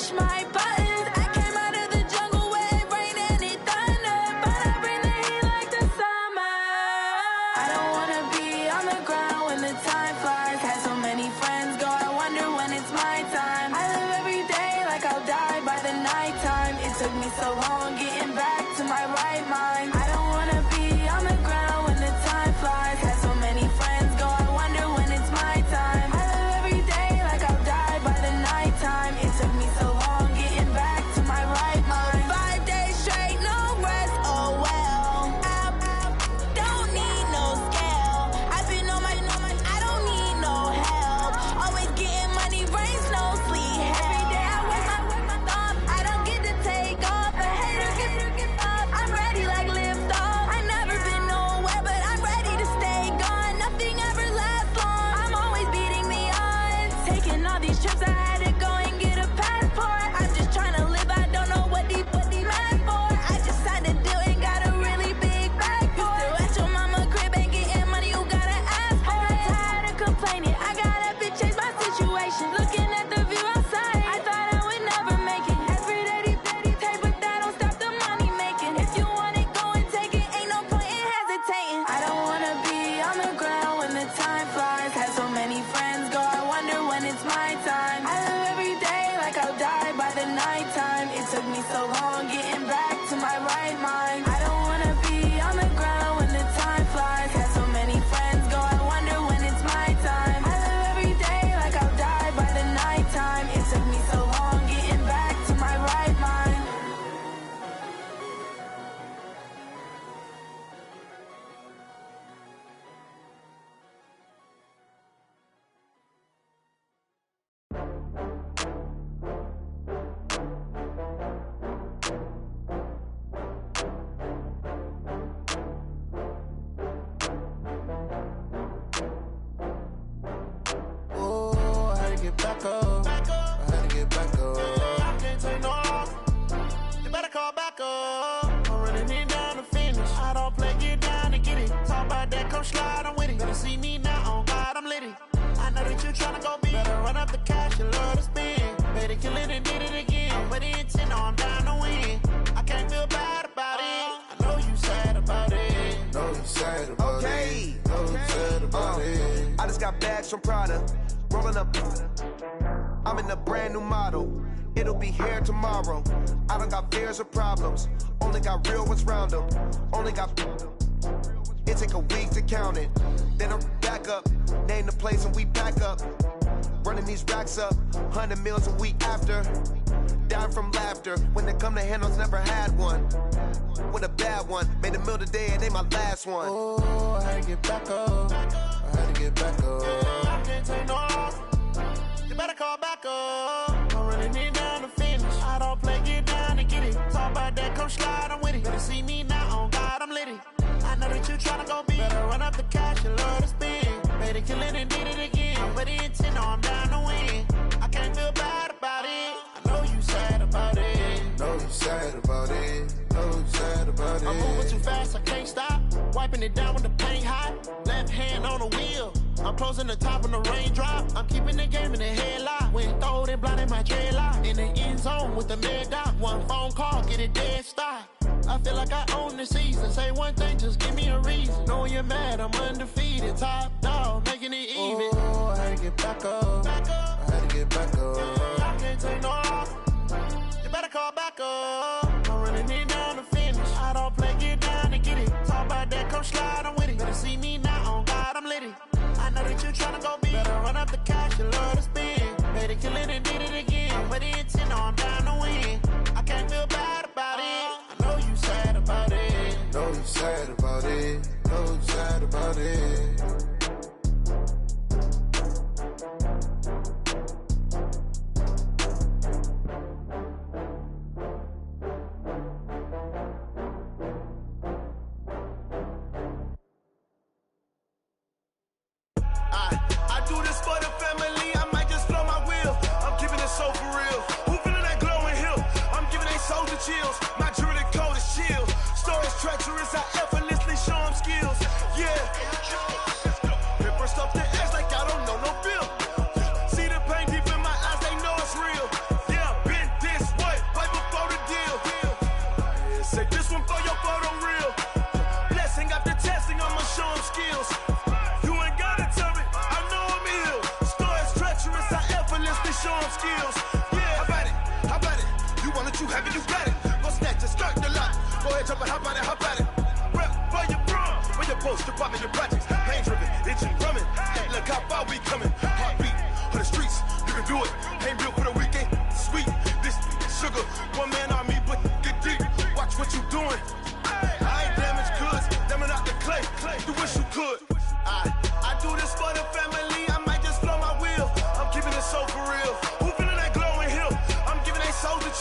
push my buttons. I came out of the jungle where it rained and it thundered, but I bring the heat like the summer. I don't wanna be on the ground when the time flies. Had so many friends go, I wonder when it's my time. I live every day like I'll die by the nighttime. It took me so long getting back to my right mind. I don't wanna be on the ground when the time flies. Had so many friends go, I wonder when it's my time. I live every day like I'll die by the nighttime. It took me so long getting back to my right mind. 5 days straight, no rest, oh well. I don't need no scale. I've been on my, I don't need no help. Always getting money, rains, no sleep. Every day I work my thumb. I don't get to take off. A hater get up. I'm ready like lift off. I've never been nowhere, but I'm ready to stay gone. Nothing ever lasts long. I'm always beating the odds. Taking all these trips, I had to go and get a passport. I'm just trying to live, I don't know what these mad for. I just signed a deal and got a really big bag for it. Still at your mama crib, ain't getting money, you gotta ask for it. Tired of complaining, I gotta change my situation. Looking at the view outside, I thought I would never make it. Every day they take, but that don't stop the money making. If you want it, go and take it, ain't no point in hesitating. I don't wanna be on the ground when the time flies. Had so many friends go, I wonder when it's my time. I live every day like I'll die by the nighttime. It took me so long getting back to my right mind. I don't wanna be on the ground when the time flies. Had so many friends go, I wonder when it's my time. I live every day like I'll die by the nighttime. It took me so long getting back to my right mind. Ooh, I had to get back up. I had to get back up. I can't take no loss. You better call back up. I'm running it down to finish. I don't play, get down and get it. Talk about that, come slide, I'm with it. Better see me now, on God, I'm litty. I know that you tryna go big. Better run up the cash, you love to spend. Better kill it and did it again. I'm with the intent, I'm down to win. I can't feel bad about it. I know you sad about it. Know you sad about Okay. it. Know you sad about it. I just got bags from Prada, rolling up. I'm in a brand new model. It'll be here tomorrow. I don't got fears or problems. Only got real ones round them. Only got. It take a week to count it. Then I'm back up. Name the place and we pack up. Running these racks up. 100 meals a week after. Dying from laughter. When it come to handles, never had one. With a bad one. Made a meal today, it ain't my last one. Ooh, I had to get back up. I had to get back up. I can't take no loss. You better call back up. I'm running it down to finish. I don't play, get down and get it. Talk about that, come slide, I'm with it. Better see me now, on God, I'm litty. I know that you tryna go big. Better run up the cash, you love to spend. Better kill it and did it again. I'm with the intent, no, I'm down to win. I can't feel bad about it. I know you sad about it. Know you sad about it. Know you sad about it. I'm moving too fast, I can't stop. Wiping it down with the paint hot. Left hand on the wheel. I'm closing the top on the raindrop. I'm keeping the game in the headlock. When throwed and blinded my dreadlock. In the end zone with the mad dot. One phone call, get it dead stop. I feel like I own the season. Say one thing, just give me a reason. Knowing you're mad, I'm undefeated. Top dog, making it even. Oh, I had to get back up. I had to get back up. I can't take no loss. You better call back up. I'm running it down to finish. I don't play, get down and get it. Talk about that, come slide, I'm with it. Better see me now, on God, I'm litty. I know that you tryna go big. Better run up the cash, you love to spend. Better kill it and did it again. But the intent, no, I'm down to win. I can't feel bad about it. I know you sad about it. Know you sad about it. Know you sad about it. I do this for the family, I might just blow my wheel. I'm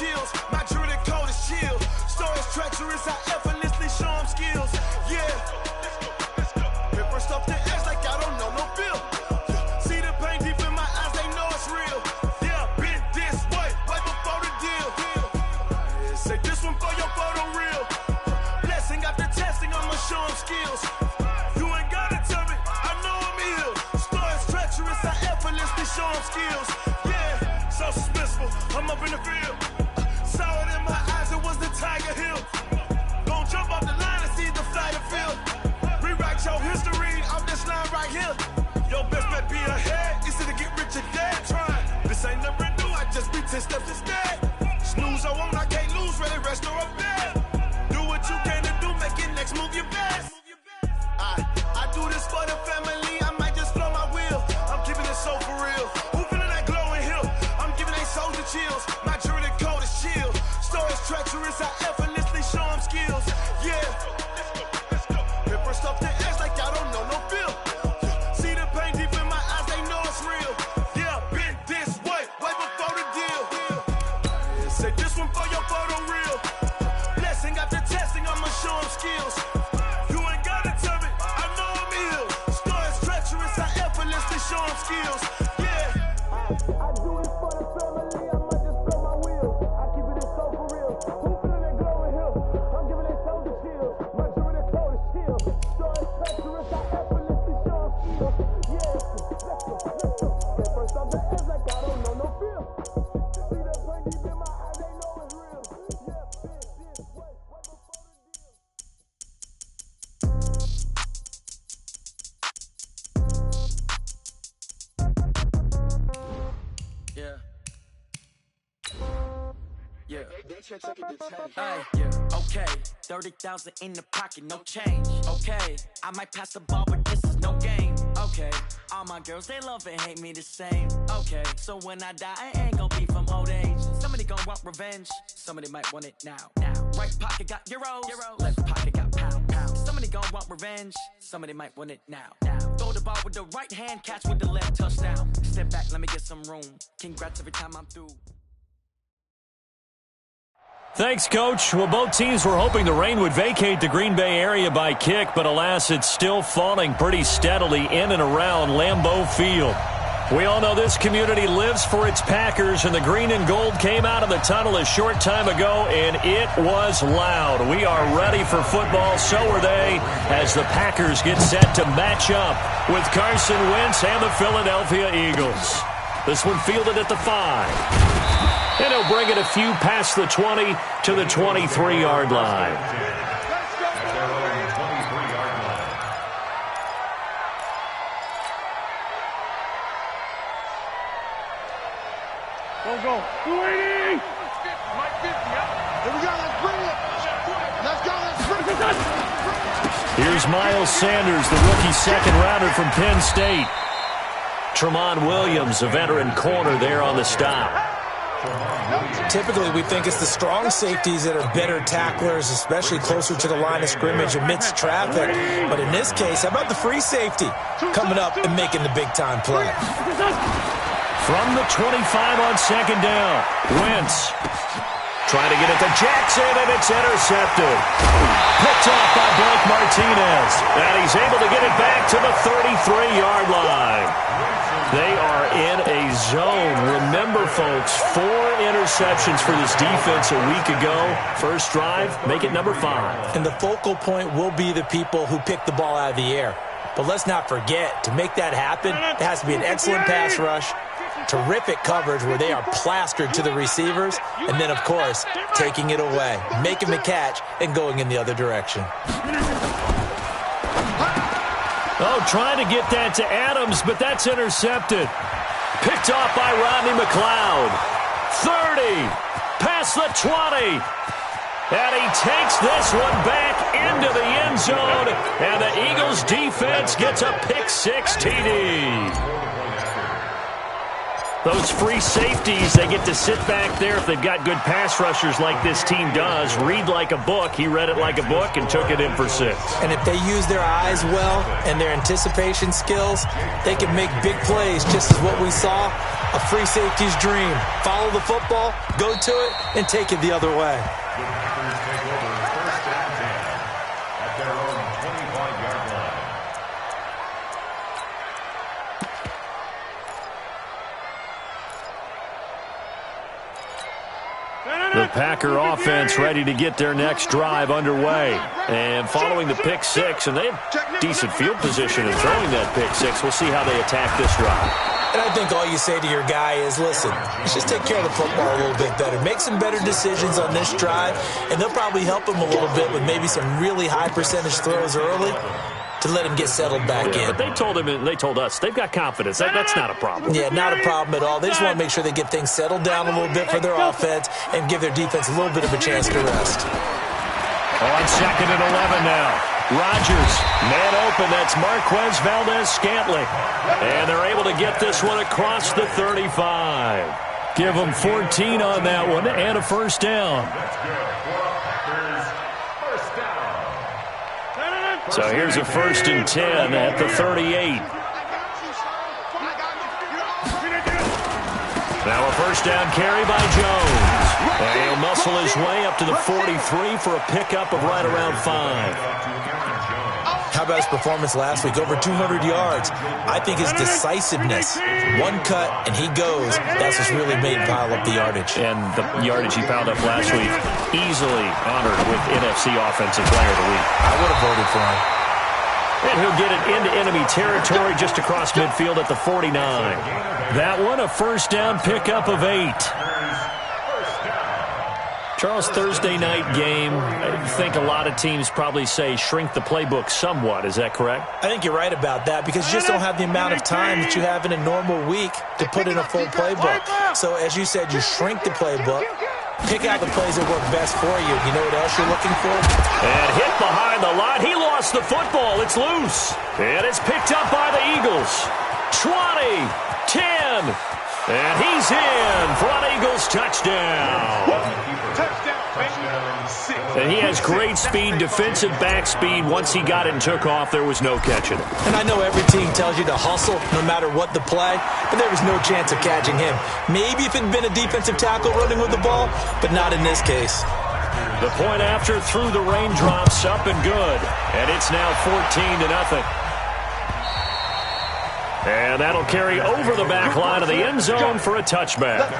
chills. My jewelry code is chill. Stories treacherous, I effortlessly show them skills. Yeah. Paper stuff the edge like I don't know no feel. See the pain deep in my eyes, they know it's real. Yeah, been this way, right before the deal. Say this one for your photo reel. Blessing after testing, I'ma show them skills. You ain't gotta tell me, I know I'm ill. Stories treacherous, I effortlessly show them skills. Yeah, so suspenseful, I'm up in the field. Saw it in my eyes, it was the Tiger Hill. Don't jump off the line and see the flight of field. Rewrite your history, I'm this line right here. Your best bet be ahead, easy to get rich or dead. Try, this ain't never new, I just be 10 steps instead. Snooze, I won't, I can't lose, ready, rest or up bed. Do what you can to do, make it next move your best. I do this for the family, I might just flow my wheel. I'm keeping it so for real. Who feeling that glowing hill? I'm giving they souls the chills. My jewelry code is chill. Stories treacherous, I effortlessly show them skills. Yeah. Paper stuff the edge like I don't know no feel. See the pain deep in my eyes, they know it's real. Yeah, been this way, way before the deal. Say this one for your photo reel. Blessing after testing, I'ma show them skills. You ain't gotta tell me, I know I'm ill. Stories treacherous, I effortlessly show them skills. Yeah. I do it for the family, I might just blow my wheel. I keep it so for real. Who feeling that glowing hill? I'm giving they souls the chills. My jewelry code is chill. Stories treacherous, I effortlessly show them skills. Yeah, let's go. That first off the edge like I don't know no feel. See that pain deep in my eyes, they know it's real. Yeah, this way, right before the deal. Yeah. Yeah. Yeah. Okay. 30,000 in the pocket, no change. Okay. I might pass the ball, but this is no game. Okay. All my girls, they love and hate me the same. Okay. So when I die, I ain't gon' be from old age. Somebody gon' want revenge. Somebody might want it now. Right pocket got euros. Left pocket got pound. Somebody gon' want revenge. Somebody might want it now. Throw the ball with the right hand, catch with the left, touchdown. Step back, let me get some room. Congrats every time I'm through. Thanks, Coach. Well, both teams were hoping the rain would vacate the Green Bay area by kick, but alas, it's still falling pretty steadily in and around Lambeau Field. We all know this community lives for its Packers, and the green and gold came out of the tunnel a short time ago, and it was loud. We are ready for football, so are they, as the Packers get set to match up with Carson Wentz and the Philadelphia Eagles. This one fielded at the 5. And he'll bring it a few past the 20 to the 23-yard line. Go. 280. Here we go. Let's bring it. Let's go. Here's Miles Sanders, the rookie second-rounder from Penn State. Tramon Williams, a veteran corner there on the stop. Typically, we think it's the strong safeties that are better tacklers, especially closer to the line of scrimmage amidst traffic. But in this case, how about the free safety coming up and making the big-time play? From the 25 on second down, Wentz trying to get it to Jackson, and it's intercepted. Picked off by Blake Martinez, and he's able to get it back to the 33-yard line. They are in a zone. Remember, folks, 4 interceptions for this defense a week ago. First drive, make it number 5. And the focal point will be the people who pick the ball out of the air. But let's not forget, to make that happen, it has to be an excellent pass rush, terrific coverage where they are plastered to the receivers, and then, of course, taking it away, making the catch, and going in the other direction. Oh, trying to get that to Adams, but that's intercepted. Picked off by Rodney McLeod. 30, past the 20. And he takes this one back into the end zone, and the Eagles defense gets a pick-6 TD. Those free safeties, they get to sit back there if they've got good pass rushers like this team does. Read like a book. He read it like a book and took it in for 6. And if they use their eyes well and their anticipation skills, they can make big plays, just as what we saw A free safety's dream. Follow the football, go to it, and take it the other way. The Packer offense ready to get their next drive underway. And following the pick six, and they have decent field position in throwing that pick six. We'll see how they attack this drive. And I think all you say to your guy is, listen, let's just take care of the football a little bit better. Make some better decisions on this drive, and they'll probably help him a little bit with maybe some really high percentage throws early to let him get settled back in. But they told him, and they told us, they've got confidence. That's not a problem. Yeah, not a problem at all. They just want to make sure they get things settled down a little bit for their offense and give their defense a little bit of a chance to rest. On 2nd and 11 now. Rodgers, man open. That's Marquez Valdez-Scantling. And they're able to get this one across the 35. Give them 14 on that one and a first down. So here's a 1st and 10 at the 38. Now a first down carry by Jones. And he'll muscle his way up to the 43 for a pickup of right around 5. How about his performance last week? Over 200 yards. I think his decisiveness, one cut and he goes, that's what's really made him pile up the yardage. And the yardage he piled up last week, easily honored with NFC Offensive Player of the Week. I would have voted for him. And he'll get it into enemy territory just across midfield at the 49. That one, a first down pickup of 8. Charles, Thursday night game, I think a lot of teams probably say shrink the playbook somewhat. Is that correct? I think you're right about that because you just don't have the amount of time that you have in a normal week to put in a full playbook. So as you said, you shrink the playbook, pick out the plays that work best for you. You know what else you're looking for? And hit behind the line. He lost the football. It's loose. And it's picked up by the Eagles. 20, 10, and he's in for an Eagles touchdown. And he has great speed, defensive back speed. Once he got it and took off, there was no catching it. And I know every team tells you to hustle no matter what the play, but there was no chance of catching him. Maybe if it had been a defensive tackle running with the ball, but not in this case. The point after through the raindrops, up and good. And it's now 14-0. And that'll carry over the back line of the end zone for a touchback.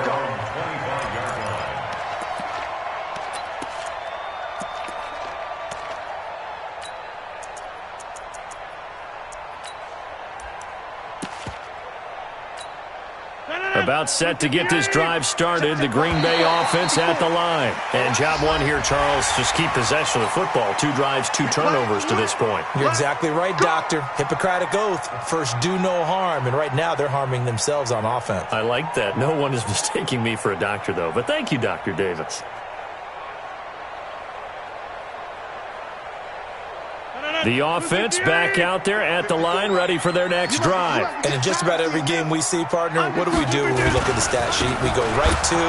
About set to get this drive started. The Green Bay offense at the line. And job one here, Charles, just keep possession of the football. 2 drives, 2 turnovers to this point. You're exactly right, Doctor. Hippocratic oath. First, do no harm. And right now, they're harming themselves on offense. I like that. No one is mistaking me for a doctor, though. But thank you, Dr. Davis. The offense back out there at the line, ready for their next drive. And in just about every game we see, partner, what do when we look at the stat sheet? We go right to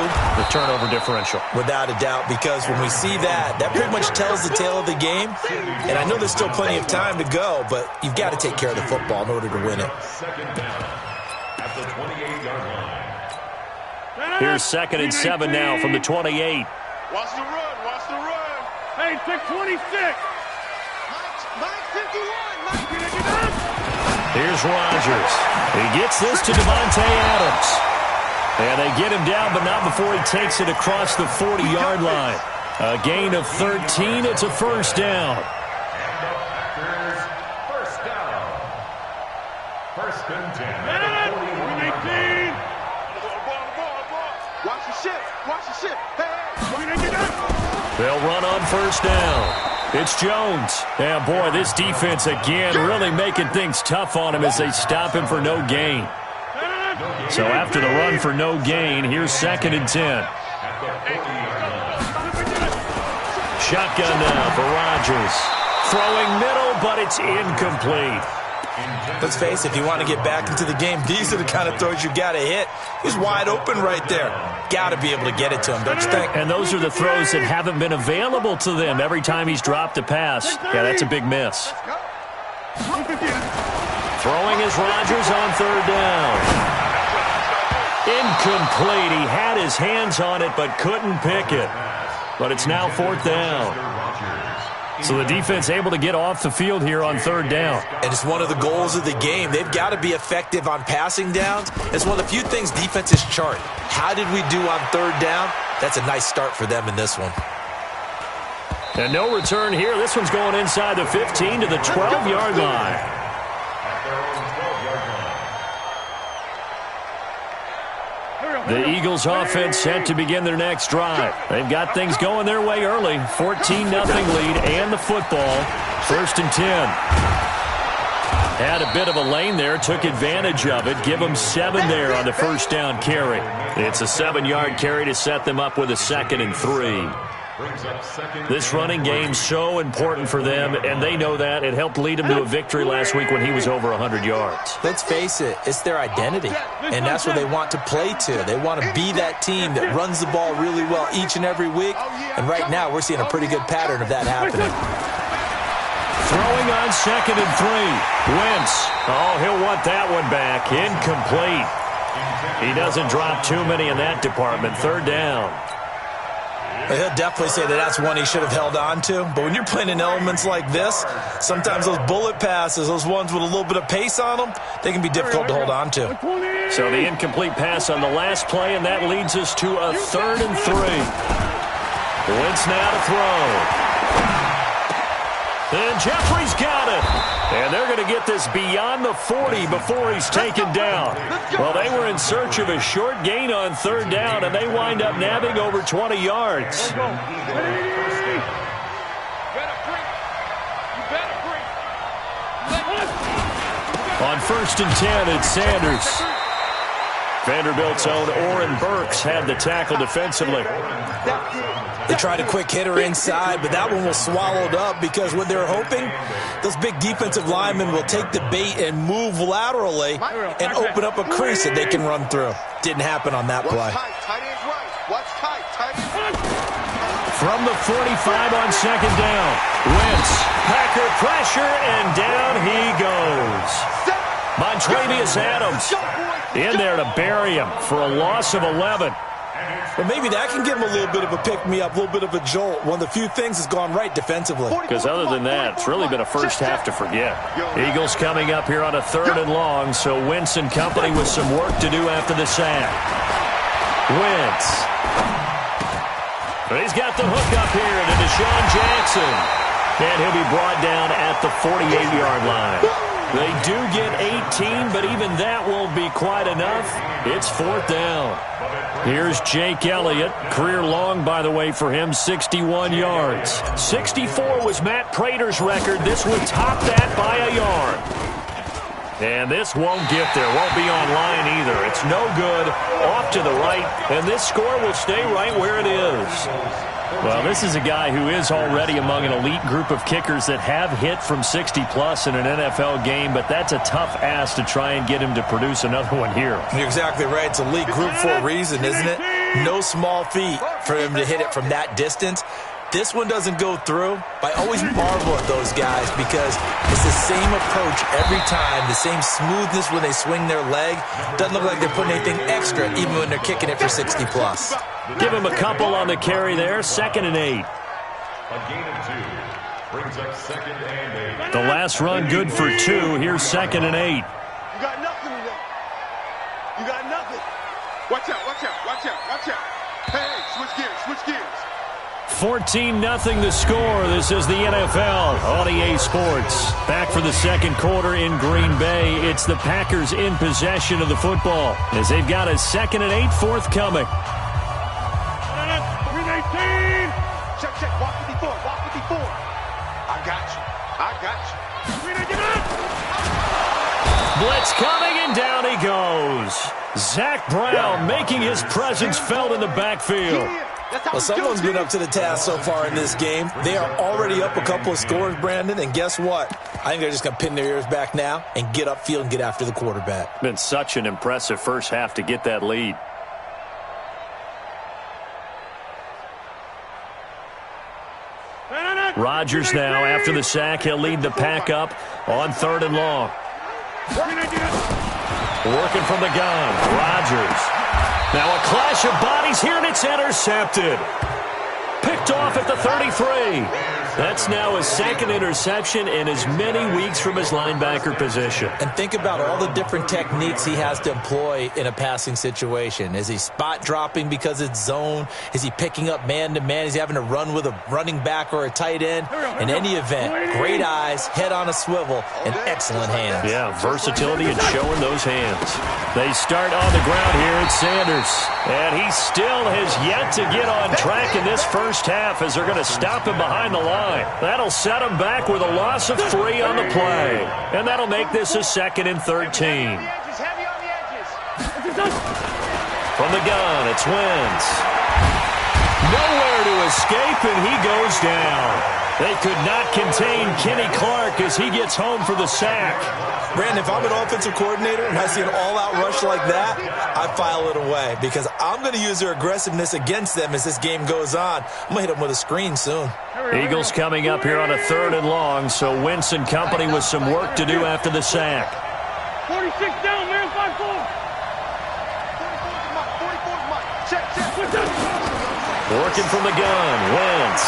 the turnover differential. Without a doubt, because when we see that, that pretty much tells the tale of the game. And I know there's still plenty of time to go, but you've got to take care of the football in order to win it. Here's 2nd and 7 now from the 28. Watch the run, watch the run. Hey, 626. Here's Rodgers. He gets this to Devontae Adams. And they get him down, but not before he takes it across the 40-yard line. A gain of 13. It's a first down. First and 10. 18. Watch the ship. Watch the ship. Hey. They'll run on first down. It's Jones. And, boy, this defense again really making things tough on him as they stop him for no gain. So after the run for no gain, here's 2nd and 10. Shotgun now for Rodgers. Throwing middle, but it's incomplete. Let's face it, if you want to get back into the game, these are the kind of throws you got to hit. He's wide open right there. Got to be able to get it to him, don't you think? And those are the throws that haven't been available to them every time he's dropped a pass. Yeah, that's a big miss. Throwing is Rodgers on 3rd down. Incomplete. He had his hands on it but couldn't pick it. But it's now 4th down. So the defense able to get off the field here on 3rd down. And it's one of the goals of the game. They've got to be effective on passing downs. It's one of the few things defenses chart. How did we do on 3rd down? That's a nice start for them in this one. And no return here. This one's going inside the 15 to the 12-yard line. The Eagles offense set to begin their next drive. They've got things going their way early. 14-0 lead and the football. 1st and 10. Had a bit of a lane there, took advantage of it. Give them 7 there on the 1st down carry. It's a 7-yard carry to set them up with a 2nd and 3. This running game so important for them, and they know that. It helped lead them to a victory last week when he was over 100 yards. Let's face it, it's their identity, and that's what they want to play to. They want to be that team that runs the ball really well each and every week, and right now we're seeing a pretty good pattern of that happening. Throwing on 2nd and 3. Wentz. Oh, he'll want that one back. Incomplete. He doesn't drop too many in that department. 3rd down. He'll definitely say that that's one he should have held on to. But when you're playing in elements like this, sometimes those bullet passes, those ones with a little bit of pace on them, they can be difficult to hold on to. So the incomplete pass on the last play, and that leads us to a 3rd and 3. Wentz now to throw. And Jeffrey's got it. And they're going to get this beyond the 40 before he's taken down. Well, they were in search of a short gain on 3rd down, and they wind up nabbing over 20 yards. On 1st and 10, it's Sanders. Vanderbilt's own Oren Burks had the tackle defensively. They tried a quick hitter inside, but that one was swallowed up because what they're hoping, those big defensive linemen will take the bait and move laterally and open up a crease that they can run through. Didn't happen on that play. From the 45 on 2nd down, Wentz, Packer pressure, and down he goes. Montravius Adams in there to bury him for a loss of 11. Well, maybe that can give him a little bit of a pick-me-up, a little bit of a jolt. One of the few things that's gone right defensively. Because other than that, it's really been a first half to forget. Eagles coming up here on a 3rd and long, so Wentz and company with some work to do after the sack. Wentz. But he's got the hook up here to Deshaun Jackson. And he'll be brought down at the 48-yard line. They do get 18, but even that won't be quite enough. It's 4th down. Here's Jake Elliott. Career long, by the way, for him, 61 yards. 64 was Matt Prater's record. This would top that by a yard. And this won't get there. Won't be online either. It's no good. Off to the right. And this score will stay right where it is. Well, this is a guy who is already among an elite group of kickers that have hit from 60-plus in an NFL game, but that's a tough ask to try and get him to produce another one here. You're exactly right. It's a elite group for a reason, isn't it? No small feat for him to hit it from that distance. This one doesn't go through, but I always marvel at those guys because it's the same approach every time, the same smoothness when they swing their leg. Doesn't look like they're putting anything extra even when they're kicking it for 60-plus. Give him a couple on the carry there. 2nd and 8. A gain of 2 brings up 2nd and 8. The last run good for 2. Here's 2nd and 8. You got nothing today. You got nothing. Watch out, watch out, watch out, watch out. Hey, switch gears, switch gears. 14-0 the score. This is the NFL on EA Sports. Back for the 2nd quarter in Green Bay. It's the Packers in possession of the football as they've got a 2nd and 8 forthcoming. 318. Check, walk with me forward, walk with me forward. I got you. Blitz coming, and down he goes. Zach Brown making his presence felt in the backfield. Well, someone's been up to the task so far in this game. They are already up a couple of scores, Brandon, and guess what? I think they're just going to pin their ears back now and get upfield and get after the quarterback. Been such an impressive first half to get that lead. Rodgers now, after the sack, he'll lead the pack up on 3rd and long. Working from the gun, Rodgers Now a clash of bodies here, and it's intercepted. Picked off at the 33. That's now his second interception in as many weeks from his linebacker position. And think about all the different techniques he has to employ in a passing situation. Is he spot dropping because it's zone? Is he picking up man-to-man? Is he having to run with a running back or a tight end? In any event, great eyes, head on a swivel, and excellent hands. Yeah, versatility and showing those hands. They start on the ground here at Sanders. And he still has yet to get on track in this first half as they're going to stop him behind the line. That'll set him back with a loss of 3 on the play. And that'll make this a 2nd and 13. From the gun, it's Wentz. Nowhere to escape, and he goes down. They could not contain Kenny Clark as he gets home for the sack. Brandon, if I'm an offensive coordinator and I see an all-out rush like that, I file it away because I'm going to use their aggressiveness against them as this game goes on. I'm going to hit them with a screen soon. Eagles coming up here on a 3rd and long, so Wentz and company with some work to do after the sack. 46 down, man, 5-4. Working from the gun, Wentz.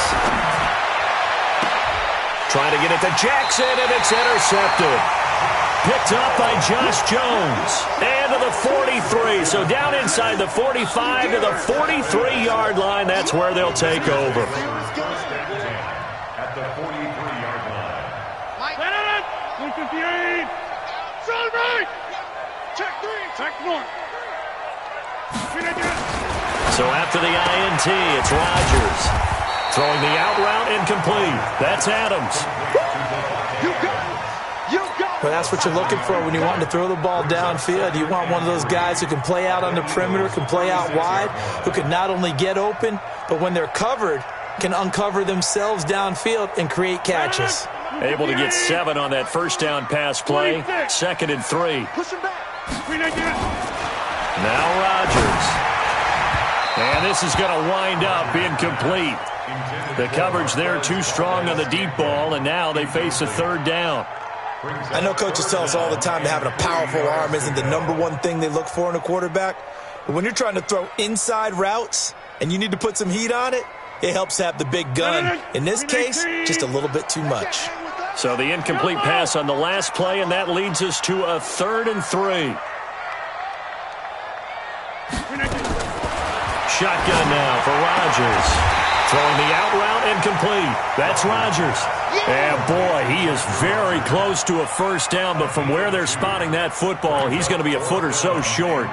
Trying to get it to Jackson, and it's intercepted. Picked up by Josh Jones. And to the 43. So down inside the 45 to the 43-yard line. That's where they'll take over. At the 43-yard line. 158. Sound right. Check 3. Check 1. So after the INT, it's Rodgers. Throwing the out route incomplete. That's Adams. You got it. Well, that's what you're looking for when you want to throw the ball downfield. You want one of those guys who can play out on the perimeter, can play out wide, who can not only get open, but when they're covered, can uncover themselves downfield and create catches. Able to get 7 on that first down pass play. 2nd and 3. Push him back. Now Rodgers. And this is going to wind up incomplete. The coverage there too strong on the deep ball, and now they face a 3rd down. I know coaches tell us all the time that having a powerful arm isn't the #1 thing they look for in a quarterback. But when you're trying to throw inside routes and you need to put some heat on it, it helps to have the big gun. In this case, just a little bit too much. So the incomplete pass on the last play, and that leads us to a 3rd and 3. Shotgun now for Rodgers. Throwing the out route incomplete. That's Rodgers. And boy, he is very close to a first down, but from where they're spotting that football, he's going to be a foot or so short.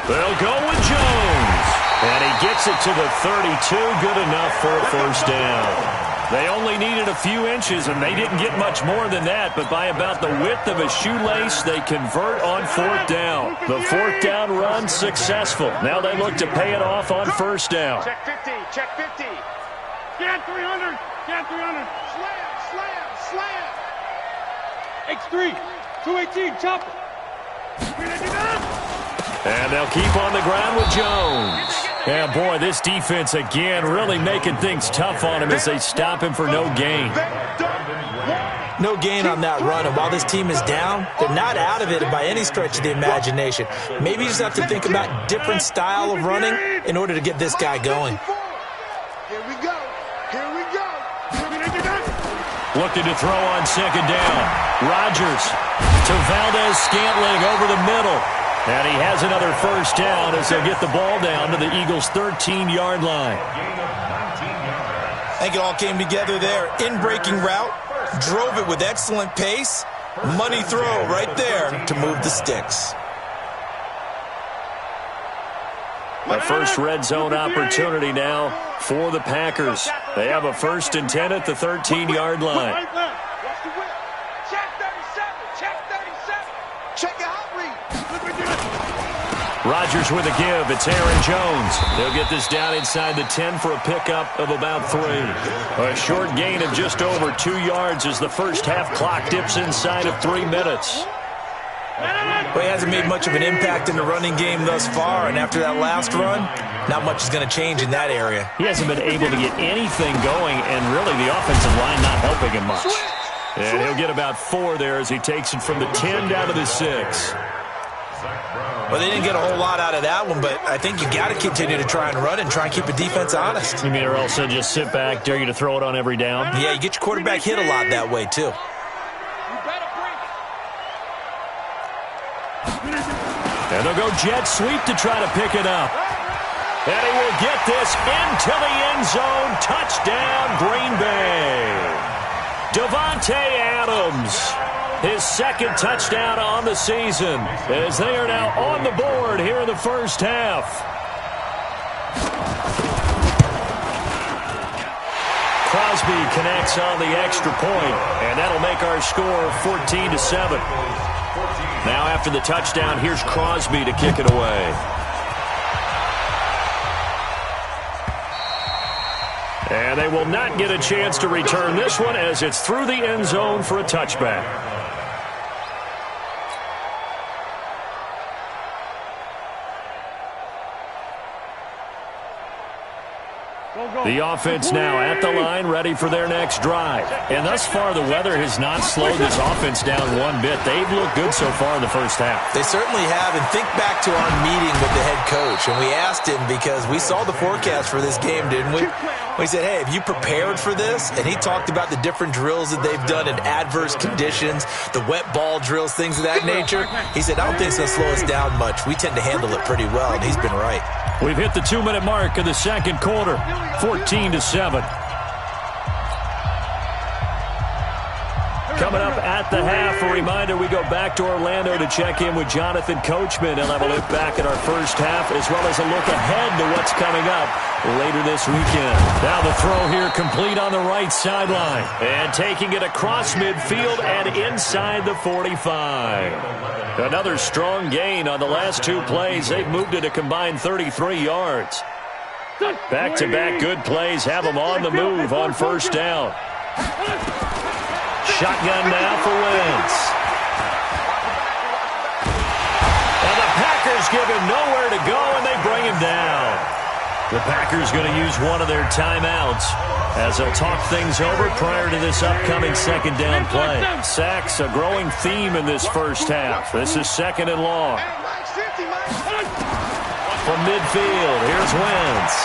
They'll go with Jones. And he gets it to the 32. Good enough for a first down. They only needed a few inches, and they didn't get much more than that. But by about the width of a shoelace, they convert on 4th down. The 4th down run successful. Now they look to pay it off on first down. Check 50. Check 50. Scan 300. Scan 300. Slam. X3. 218. Chopper. And they'll keep on the ground with Jones. And boy, this defense again really making things tough on him as they stop him for no gain. No gain on that run, and while this team is down, they're not out of it by any stretch of the imagination. Maybe you just have to think about different style of running in order to get this guy going. Here we go. Looking to throw on 2nd down. Rodgers to Valdez-Scantling over the middle. And he has another first down as they'll get the ball down to the Eagles' 13-yard line. I think it all came together there. In-breaking route, drove it with excellent pace. Money throw right there to move the sticks. A first red zone opportunity now for the Packers. They have a 1st and 10 at the 13-yard line. Rodgers with a give. It's Aaron Jones. They'll get this down inside the 10 for a pickup of about 3. A short gain of just over 2 yards as the first half clock dips inside of 3 minutes. Well, he hasn't made much of an impact in the running game thus far, and after that last run, not much is going to change in that area. He hasn't been able to get anything going, and really the offensive line not helping him much. And he'll get about 4 there as he takes it from the 10 down to the 6. Well, they didn't get a whole lot out of that one, but I think you got to continue to try and run and try and keep the defense honest. You mean or else just sit back, dare you to throw it on every down? Yeah, you get your quarterback hit a lot that way, too. And they'll go jet sweep to try to pick it up. And he will get this into the end zone. Touchdown, Green Bay. Davante Adams, his second touchdown on the season, as they are now on the board here in the first half. Crosby connects on the extra point, and that'll make our score 14-7. Now after the touchdown, here's Crosby to kick it away. And they will not get a chance to return this one as it's through the end zone for a touchback. The offense now at the line, ready for their next drive. And thus far, the weather has not slowed this offense down one bit. They've looked good so far in the first half. They certainly have. And think back to our meeting with the head coach. And we asked him, because we saw the forecast for this game, didn't we? We said, hey, have you prepared for this? And he talked about the different drills that they've done in adverse conditions, the wet ball drills, things of that nature. He said, I don't think it's going to slow us down much. We tend to handle it pretty well, and he's been right. We've hit the 2-minute mark of the second quarter, 14-7. Coming up at the half, a reminder, we go back to Orlando to check in with Jonathan Coachman. He'll have a look back at our first half, as well as a look ahead to what's coming up later this weekend. Now the throw here complete on the right sideline. And taking it across midfield and inside the 45. Another strong gain on the last 2 plays. They've moved it a combined 33 yards. Back-to-back good plays have them on the move on first down. Shotgun now for Wentz. And the Packers give him nowhere to go, and they bring him down. The Packers going to use one of their timeouts as they'll talk things over prior to this upcoming second down play. Sacks, a growing theme in this first half. This is second and long. From midfield, here's Wentz.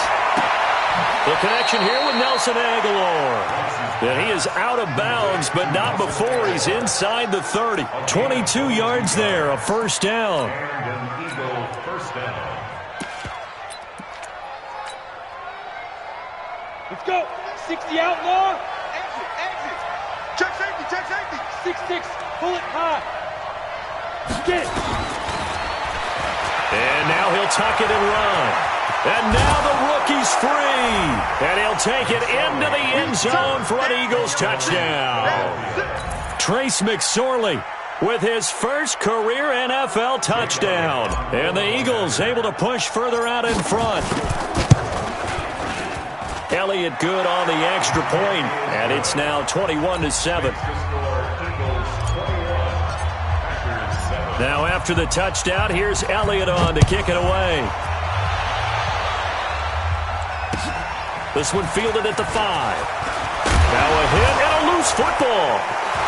The connection here with Nelson Aguilar. And he is out of bounds, but not before he's inside the 30. 22 yards there, a first down. Let's go. 60 outlaw. Exit. Check safety. 6-6. Pull it high. Get it. And now he'll tuck it and run. And now the rookie's free. And he'll take it into the end zone for an Eagles touchdown. Trace McSorley with his first career NFL touchdown. And the Eagles able to push further out in front. Elliott good on the extra point, and it's now 21-7. Now after the touchdown, here's Elliott on to kick it away. This one fielded at the 5. Now a hit and a loose football.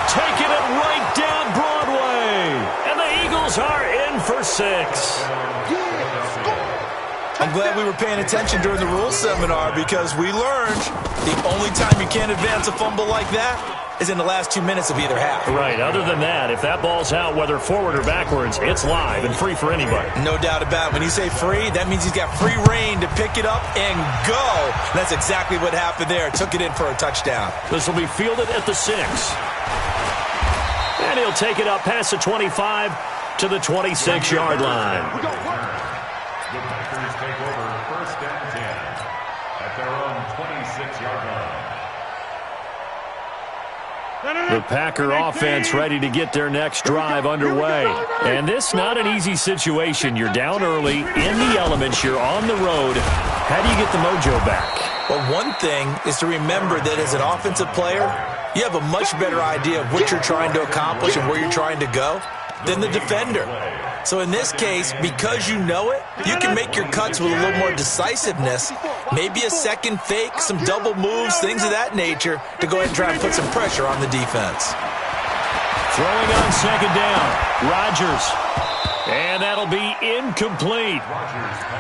Taking it right down Broadway. And the Eagles are in for 6. I'm glad we were paying attention during the rules seminar, because we learned the only time you can't advance a fumble like that is in the last 2 minutes of either half. Right. Other than that, if that ball's out, whether forward or backwards, it's live and free for anybody. No doubt about it. When you say free, that means he's got free reign to pick it up and go. And that's exactly what happened there. Took it in for a touchdown. This will be fielded at the 6. And he'll take it up past the 25 to the 26-yard line. The Packers take over first and 10 at their own 26-yard line. The Packer offense ready to get their next drive underway. And this not an easy situation. You're down early, in the elements, you're on the road. How do you get the mojo back? Well, one thing is to remember that as an offensive player, you have a much better idea of what you're trying to accomplish and where you're trying to go than the defender. So in this case, because you know it, you can make your cuts with a little more decisiveness, maybe a second fake, some double moves, things of that nature, to go ahead and try and put some pressure on the defense. Throwing on second down, Rodgers. And that'll be incomplete.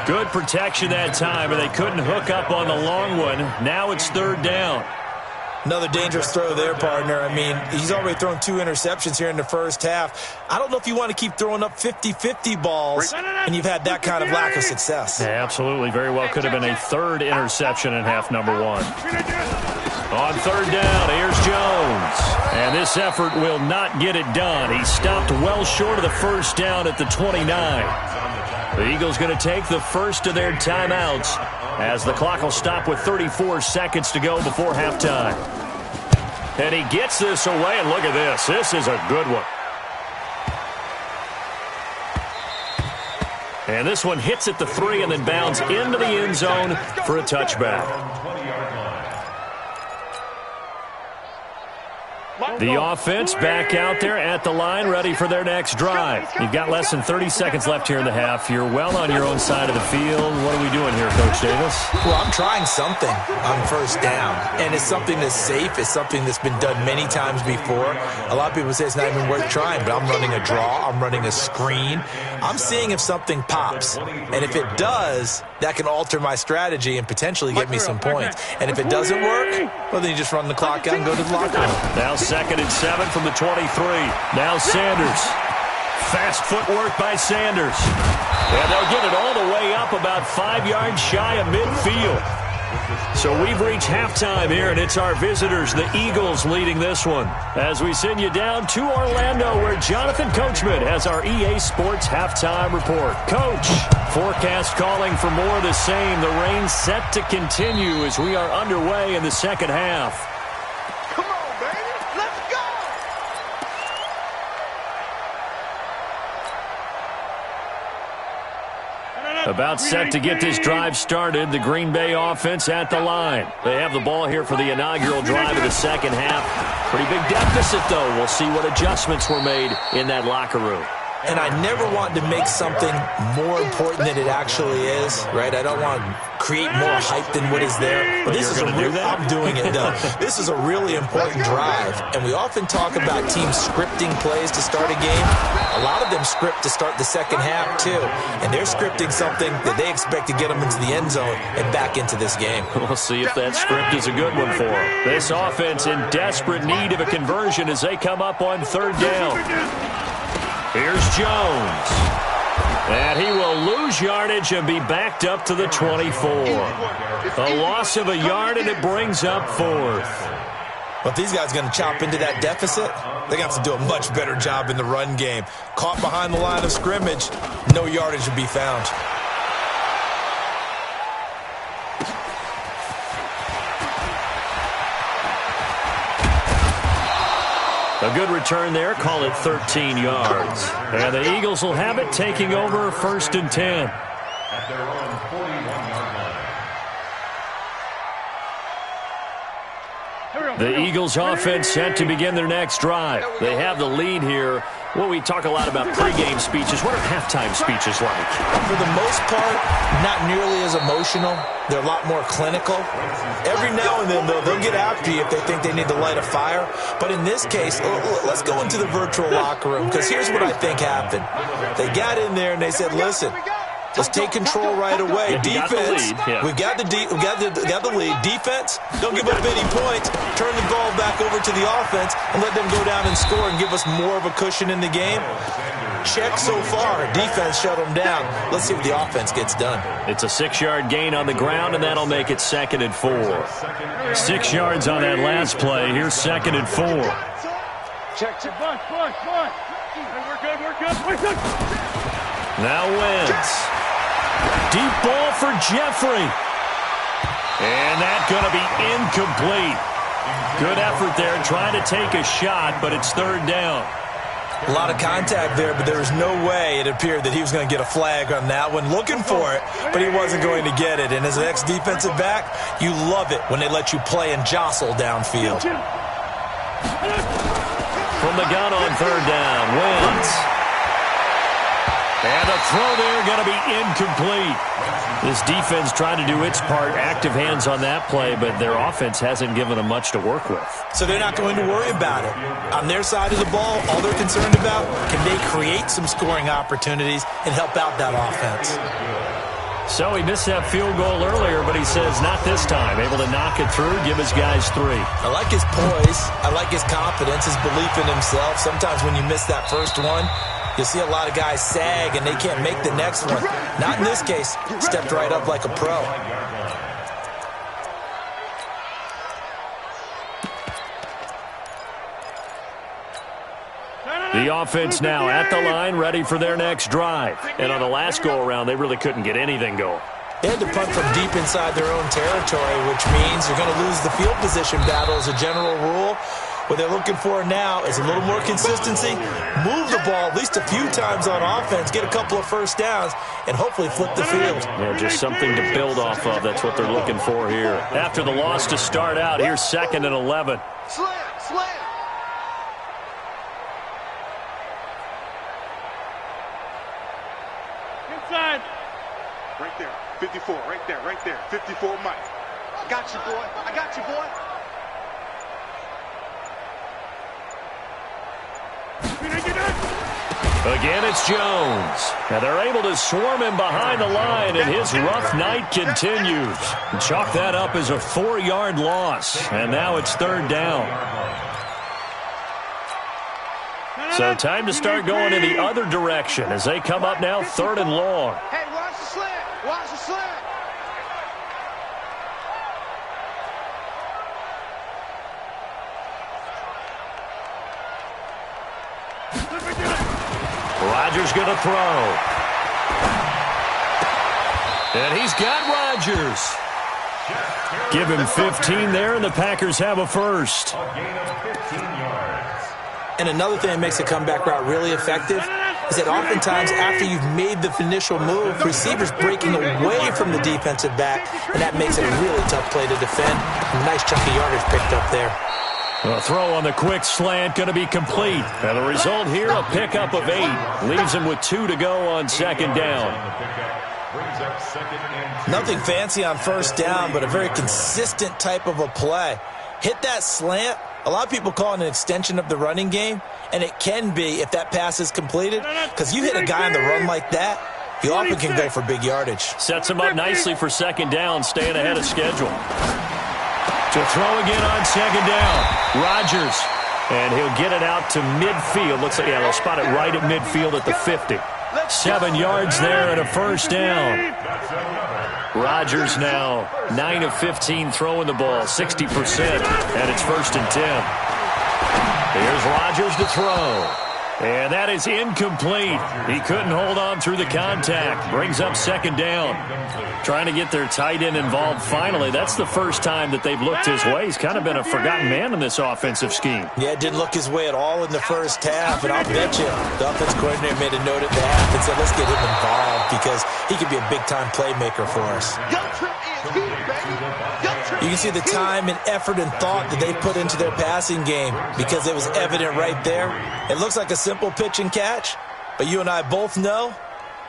Good protection that time, and they couldn't hook up on the long one. Now it's third down. Another dangerous throw there, partner. I mean, he's already thrown 2 interceptions here in the first half. I don't know if you want to keep throwing up 50-50 balls, and you've had that kind of lack of success. Yeah, absolutely. Very well could have been a third interception in half number 1. On third down, here's Jones. And this effort will not get it done. He stopped well short of the first down at the 29. The Eagles going to take the first of their timeouts as the clock will stop with 34 seconds to go before halftime. And he gets this away, and look at this. This is a good one. And this one hits at the 3 and then bounds into the end zone for a touchback. The offense back out there at the line, ready for their next drive. You've got less than 30 seconds left here in the half. You're well on your own side of the field. What are we doing here, Coach Davis? Well, I'm trying something on first down, and it's something that's safe. It's something that's been done many times before. A lot of people say it's not even worth trying, but I'm running a draw. I'm running a screen. I'm seeing if something pops, and if it does, that can alter my strategy and potentially get me some points. And if it doesn't work, well, then you just run the clock out and go to the locker room. Now 2nd and 7 from the 23. Now Sanders. Fast footwork by Sanders. And they'll get it all the way up about 5 yards shy of midfield. So we've reached halftime here, and it's our visitors, the Eagles, leading this one. As we send you down to Orlando, where Jonathan Coachman has our EA Sports halftime report. Coach, forecast calling for more of the same. The rain set to continue as we are underway in the second half. About set to get this drive started. The Green Bay offense at the line. They have the ball here for the inaugural drive of the second half. Pretty big deficit, though. We'll see what adjustments were made in that locker room. And I never want to make something more important than it actually is, right? I don't want to create more hype than what is there. But this is I'm doing it, though. This is a really important drive. And we often talk about teams scripting plays to start a game. A lot of them script to start the second half, too. And they're scripting something that they expect to get them into the end zone and back into this game. We'll see if that script is a good one for them. This offense in desperate need of a conversion as they come up on third down. Here's Jones. And he will lose yardage and be backed up to the 24. A loss of a yard, and it brings up 4th. But these guys are going to chop into that deficit. They're going to have to do a much better job in the run game. Caught behind the line of scrimmage, no yardage to be found. A good return there. Call it 13 yards. And the Eagles will have it, taking over 1st and 10. At their own 41-yard line. The Eagles offense set to begin their next drive. They have the lead here. Well, we talk a lot about pregame speeches. What are halftime speeches like? For the most part, not nearly as emotional. They're a lot more clinical. Every now and then, though, they'll get after you if they think they need to light a fire. But in this case, let's go into the virtual locker room, because here's what I think happened. They got in there and they said, listen, let's take control right away. Defense, we got the lead. Defense, don't give up any points. Turn the ball back over to the offense and let them go down and score and give us more of a cushion in the game. Check so far. Defense shut them down. Let's see what the offense gets done. It's a 6-yard gain on the ground, and that'll make it 2nd and 4. 6 yards on that last play. Here's 2nd and 4. Check. We're good. Now Wentz. Deep ball for Jeffrey. And that's going to be incomplete. Good effort there trying to take a shot, but it's third down. A lot of contact there, but there was no way it appeared that he was going to get a flag on that one. Looking for it, but he wasn't going to get it. And as an ex-defensive back, you love it when they let you play and jostle downfield. From the gun on third down, Wentz. And the throw there going to be incomplete. This defense trying to do its part, active hands on that play, but their offense hasn't given them much to work with. So they're not going to worry about it. On their side of the ball, all they're concerned about, can they create some scoring opportunities and help out that offense? So he missed that field goal earlier, but he says not this time. Able to knock it through, give his guys 3. I like his poise. I like his confidence, his belief in himself. Sometimes when you miss that first one, you'll see a lot of guys sag and they can't make the next one. Not in this case. Stepped right up like a pro. The offense now at the line, ready for their next drive. And on the last go-around, they really couldn't get anything going. They had to punt from deep inside their own territory, which means you're going to lose the field position battle as a general rule. What they're looking for now is a little more consistency, move the ball at least a few times on offense, get a couple of first downs, and hopefully flip the field. Yeah, just something to build off of. That's what they're looking for here. After the loss to start out, here's 2nd and 11. Slam, slam. Inside. Right there, 54, right there, 54 Mike. I got you, boy. I got you, boy. Again, it's Jones. And they're able to swarm him behind the line, and his rough night continues. Chalk that up as a 4-yard loss, and now it's 3rd down. So time to start going in the other direction as they come up now 3rd and long. Hey, watch the slant. Watch the slant. Rodgers going to throw. And he's got Rodgers. Give him 15 there, and the Packers have a first. A gain of 15 yards. And another thing that makes a comeback route really effective is that oftentimes after you've made the initial move, receivers breaking away from the defensive back, and that makes it a really tough play to defend. A nice chunk of yardage picked up there. A throw on the quick slant going to be complete. And the result here, a pickup of 8. Leaves him with 2 to go on 2nd down. Nothing fancy on first down, but a very consistent type of a play. Hit that slant. A lot of people call it an extension of the running game, and it can be if that pass is completed, because you hit a guy on the run like that, you often can go for big yardage. Sets him up nicely for 2nd down, staying ahead of schedule. To throw again on 2nd down, Rodgers, and he'll get it out to midfield. Looks like, yeah, they'll spot it right at midfield at the 50. 7 yards there and a first down. Rodgers now 9 of 15 throwing the ball, 60%, and it's 1st and 10. Here's Rodgers to throw. And that is incomplete. He couldn't hold on through the contact. Brings up 2nd down. Trying to get their tight end involved finally. That's the first time that they've looked his way. He's kind of been a forgotten man in this offensive scheme. Yeah, it didn't look his way at all in the first half, and I'll bet you the offense coordinator made a note at the half and said, let's get him involved because he could be a big-time playmaker for us. You can see the time and effort and thought that they put into their passing game because it was evident right there. It looks like a simple pitch and catch, but you and I both know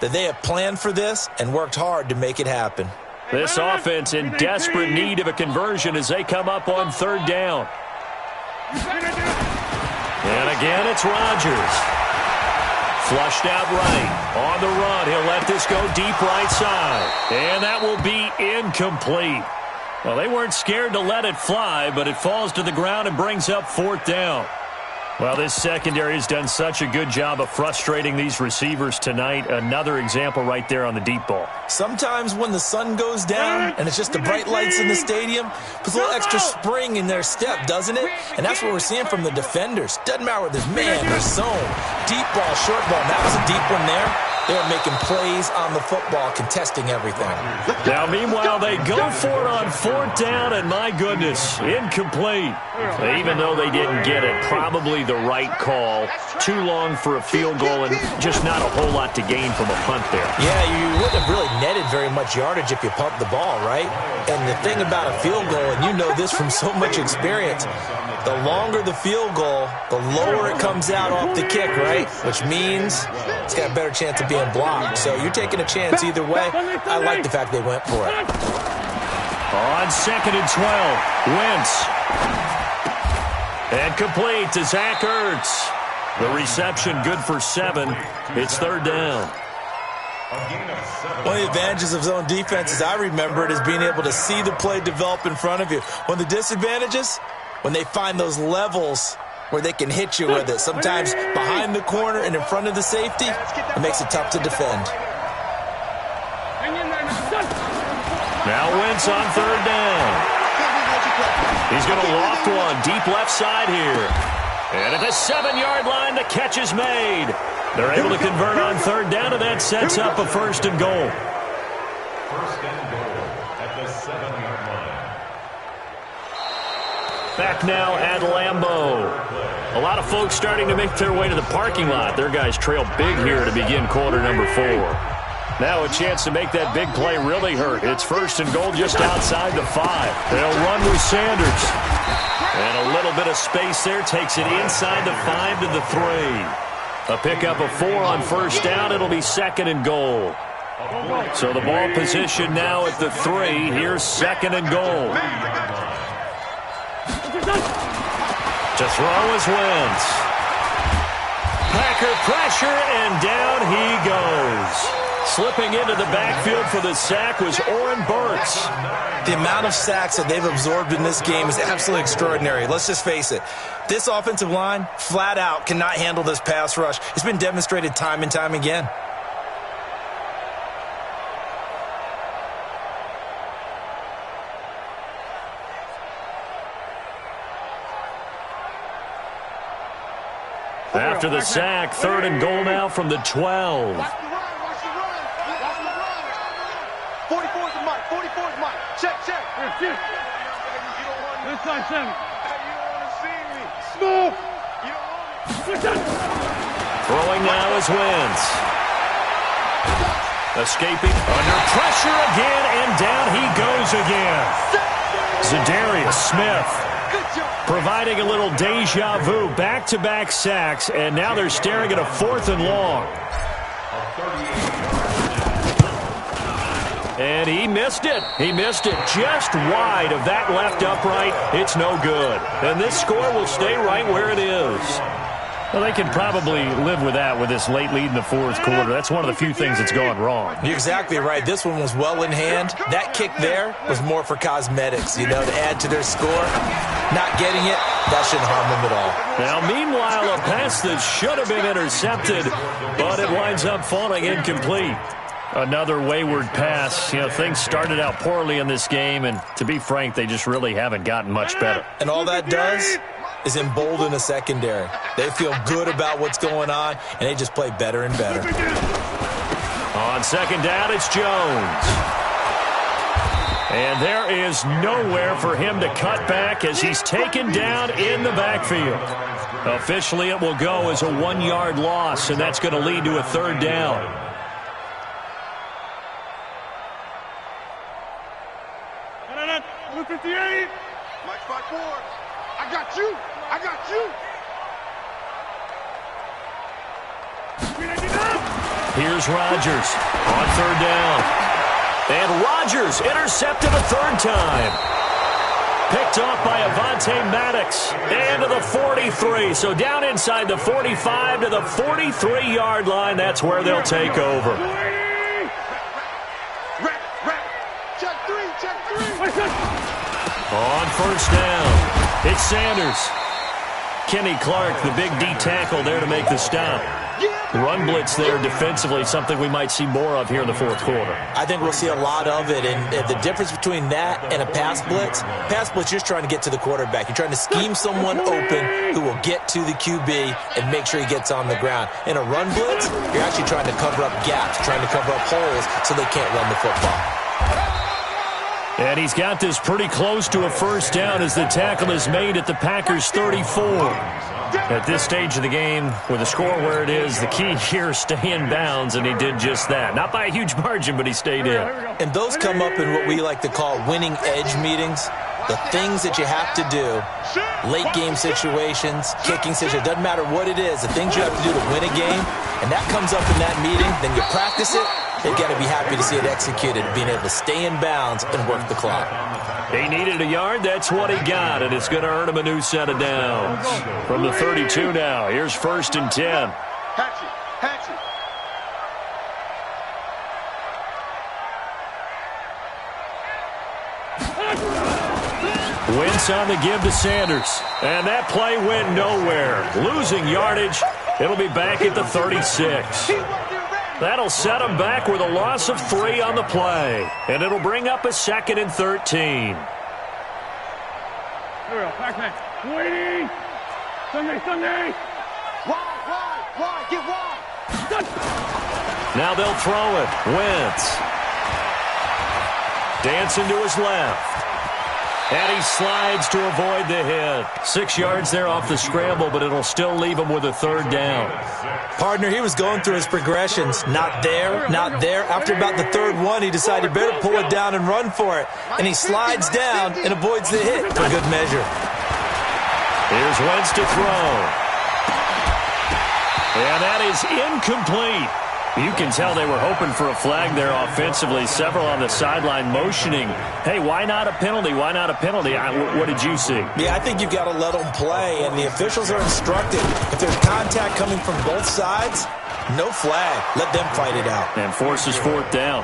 that they have planned for this and worked hard to make it happen. This offense in desperate need of a conversion as they come up on 3rd down. And again, it's Rodgers. Flushed out right. On the run, he'll let this go deep right side. And that will be incomplete. Well, they weren't scared to let it fly, but it falls to the ground and brings up 4th down. Well, this secondary has done such a good job of frustrating these receivers tonight. Another example right there on the deep ball. Sometimes when the sun goes down and it's just the bright lights in the stadium, puts a little extra spring in their step, doesn't it? And that's what we're seeing from the defenders. Doesn't matter whether there's man or zone. Deep ball, short ball. And that was a deep one there. They're making plays on the football, contesting everything. Now, meanwhile, they go for it on 4th down, and my goodness, incomplete. Even though they didn't get it, probably the right call. Too long for a field goal and just not a whole lot to gain from a punt there. Yeah, you wouldn't have really netted very much yardage if you pumped the ball, right? And the thing about a field goal, and you know this from so much experience, the longer the field goal, the lower it comes out off the kick, right? Which means it's got a better chance of being blocked. So you're taking a chance either way. I like the fact they went for it. On 2nd and 12, Wentz. And complete to Zach Ertz. The reception good for 7. It's 3rd down. One of the advantages of zone defense, as I remember it, is being able to see the play develop in front of you. One of the disadvantages, when they find those levels where they can hit you with it, sometimes behind the corner and in front of the safety, it makes it tough to defend. Now Wentz on 3rd down. He's going to loft one deep left side here. And at the 7-yard line, the catch is made. They're able to convert on 3rd down, and that sets up a 1st and goal. 1st and goal at the 7-yard line. Back now at Lambeau. A lot of folks starting to make their way to the parking lot. Their guys trail big here to begin quarter number 4. Now a chance to make that big play really hurt. It's 1st and goal just outside the 5. They'll run with Sanders. And a little bit of space there takes it inside the 5 to the 3. A pickup of 4 on 1st down. It'll be 2nd and goal. So the ball position now at the 3. Here's 2nd and goal. To throw is Wentz. Packer pressure, and down he goes. Slipping into the backfield for the sack was Oren Burks. The amount of sacks that they've absorbed in this game is absolutely extraordinary. Let's just face it. This offensive line, flat out, cannot handle this pass rush. It's been demonstrated time and time again. After the sack, 3rd and goal now from the 12. 44's Mike. 44's Mike. Check. Inside 7. You don't want to see me. Smooth. You don't want me. Throwing now is Wentz. Escaping under pressure again, and down he goes again. Za'Darius Smith providing a little deja vu. Back-to-back sacks, and now they're staring at a 4th and long. And he missed it. He missed it just wide of that left upright. It's no good. And this score will stay right where it is. Well, they can probably live with that with this late lead in the 4th quarter. That's one of the few things that's gone wrong. You're exactly right. This one was well in hand. That kick there was more for cosmetics, to add to their score. Not getting it, that shouldn't harm them at all. Now, meanwhile, a pass that should have been intercepted, but it winds up falling incomplete. Another wayward pass. Things started out poorly in this game, and to be frank, they just really haven't gotten much better. And all that does is embolden a secondary. They feel good about what's going on, and they just play better and better. On 2nd down, it's Jones. And there is nowhere for him to cut back as he's taken down in the backfield. Officially, it will go as a 1-yard loss, and that's going to lead to a 3rd down. Blue 58. Mike 5-4. I got you. Here's Rodgers on 3rd down. And Rodgers intercepted a 3rd time. Picked off by Avonte Maddox. And to the 43. So down inside the 45 to the 43-yard line. That's where they'll take over. On 1st down, it's Sanders. Kenny Clark, the big D tackle there to make the stop. run blitz there defensively, something we might see more of here in the fourth quarter. I think we'll see a lot of it, and the difference between that and a pass blitz, you're just trying to get to the quarterback. You're trying to scheme someone open who will get to the QB and make sure he gets on the ground. In a run blitz, you're actually trying to cover up gaps, trying to cover up holes so they can't run the football. And he's got this pretty close to a first down as the tackle is made at the Packers' 34. At this stage of the game, with the score where it is, the key here is stay in bounds, and he did just that. Not by a huge margin, but he stayed in. And those come up in what we like to call winning edge meetings. The things that you have to do, late game situations, kicking situations, doesn't matter what it is, the things you have to do to win a game, and that comes up in that meeting, then you practice it, you've got to be happy to see it executed, being able to stay in bounds and work the clock. He needed a yard, that's what he got, and it's going to earn him a new set of downs. From the 32 now, here's 1st and 10. Hatchet. Wentz on the give to Sanders. And that play went nowhere. Losing yardage. It'll be back at the 36. That'll set him back with a loss of 3 on the play. And it'll bring up a 2nd and 13. Here we go, Pac-Man. Waiting. Sunday. Wide. Get wide. Now they'll throw it. Wentz. Dancing to his left. And he slides to avoid the hit. 6 yards there off the scramble, but it'll still leave him with a 3rd down. Partner, he was going through his progressions. Not there, not there. After about the 3rd one, he decided better pull it down and run for it. And he slides down and avoids the hit for good measure. Here's Wentz to throw. And that is incomplete. You can tell they were hoping for a flag there offensively. Several on the sideline motioning, hey, why not a penalty? Why not a penalty? What did you see? Yeah, I think you've got to let them play, and the officials are instructed. If there's contact coming from both sides, no flag. Let them fight it out. And forces 4th down.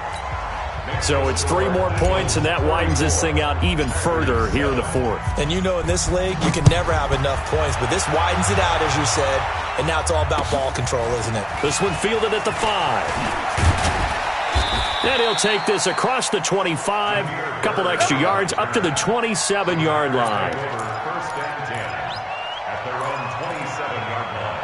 So it's 3 more points, and that widens this thing out even further here in the 4th. And you know in this league, you can never have enough points, but this widens it out, as you said, and now it's all about ball control, isn't it? This one fielded at the 5. And he'll take this across the 25, a couple extra yards, up to the 27-yard line. First and 10 at their own 27-yard line.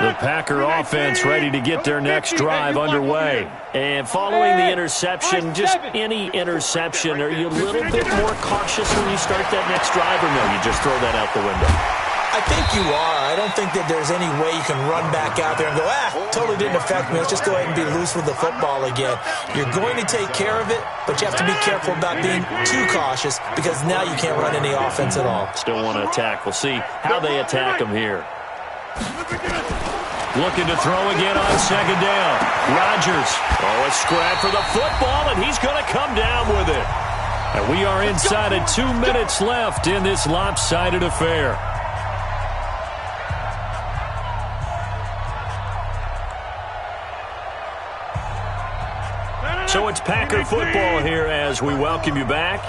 The Packer offense ready to get their next drive underway. And following the interception, just any interception, are you a little bit more cautious when you start that next drive, or no, you just throw that out the window? I think you are. I don't think that there's any way you can run back out there and go, totally didn't affect me. Let's just go ahead and be loose with the football again. You're going to take care of it, but you have to be careful about being too cautious because now you can't run any offense at all. Still want to attack. We'll see how they attack him here. Looking to throw again on 2nd down. Rodgers. A scrap for the football, and he's going to come down with it. And we are inside of 2 minutes left in this lopsided affair. So it's Packer football here as we welcome you back.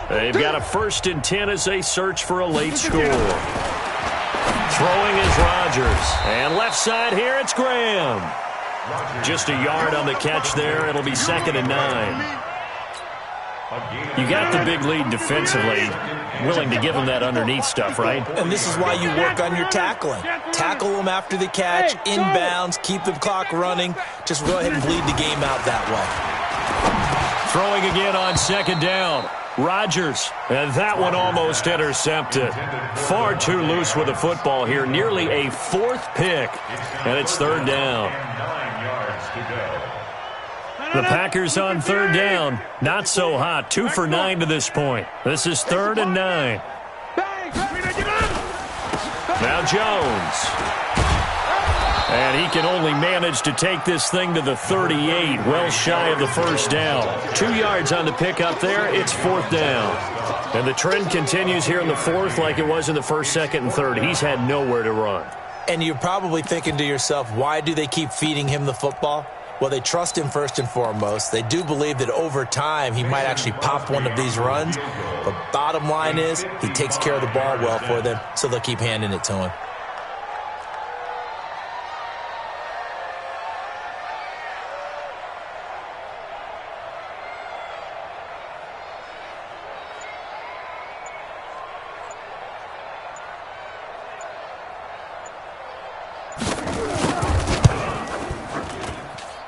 They've got a 1st and 10 as they search for a late score. Throwing is Rodgers. And left side here, it's Graham. Just a yard on the catch there. It'll be 2nd and 9. You got the big lead defensively. Willing to give them that underneath stuff, right? And this is why you work on your tackling. Tackle them after the catch, inbounds, keep the clock running. Just go ahead and bleed the game out that way. Throwing again on 2nd down. Rodgers, and that one almost intercepted. Far too loose with the football here. Nearly a 4th pick, and it's 3rd down. 9 yards to go. The Packers on 3rd down. Not so hot. 2 for 9 to this point. This is 3rd and 9. Now Jones. And he can only manage to take this thing to the 38, well shy of the 1st down. 2 yards on the pickup there. It's 4th down. And the trend continues here in the 4th like it was in the 1st, 2nd, and 3rd. He's had nowhere to run. And you're probably thinking to yourself, why do they keep feeding him the football? Well, they trust him first and foremost. They do believe that over time he might actually pop one of these runs. But bottom line is he takes care of the ball well for them, so they'll keep handing it to him.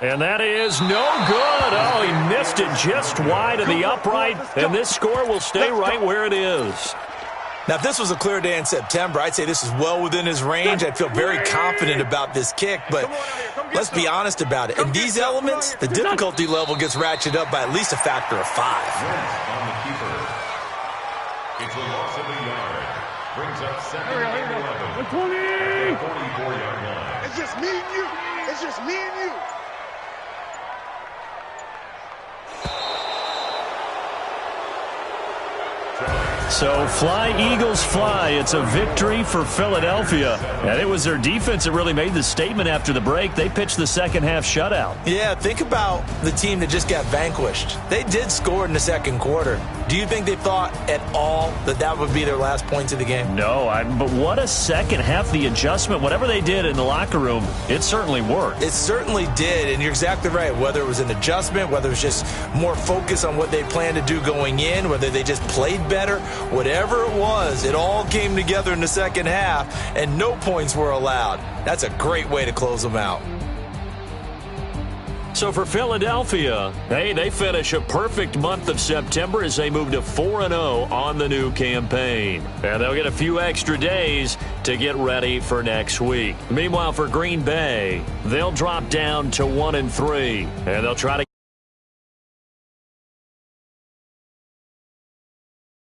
And that is no good. Oh, he missed it just wide of the upright, and this score will stay right where it is. Now, if this was a clear day in September, I'd say this is well within his range. I'd feel very confident about this kick, but let's be honest about it. In these elements, the difficulty level gets ratcheted up by at least a factor of 5. On the keeper. It's a loss of a yard. Brings up 2nd and 11. At the 44-yard line. It's just me and you. It's just me and you. So fly, Eagles, fly. It's a victory for Philadelphia. And it was their defense that really made the statement after the break. They pitched the second-half shutout. Yeah, think about the team that just got vanquished. They did score in the second quarter. Do you think they thought at all that that would be their last points of the game? No, but what a second half. The adjustment, whatever they did in the locker room, it certainly worked. It certainly did, and you're exactly right. Whether it was an adjustment, whether it was just more focus on what they planned to do going in, whether they just played better, whatever it was, it all came together in the second half, and no points were allowed. That's a great way to close them out. So for Philadelphia, they finish a perfect month of September as they move to 4-0 on the new campaign. And they'll get a few extra days to get ready for next week. Meanwhile, for Green Bay, they'll drop down to 1-3, and they'll try to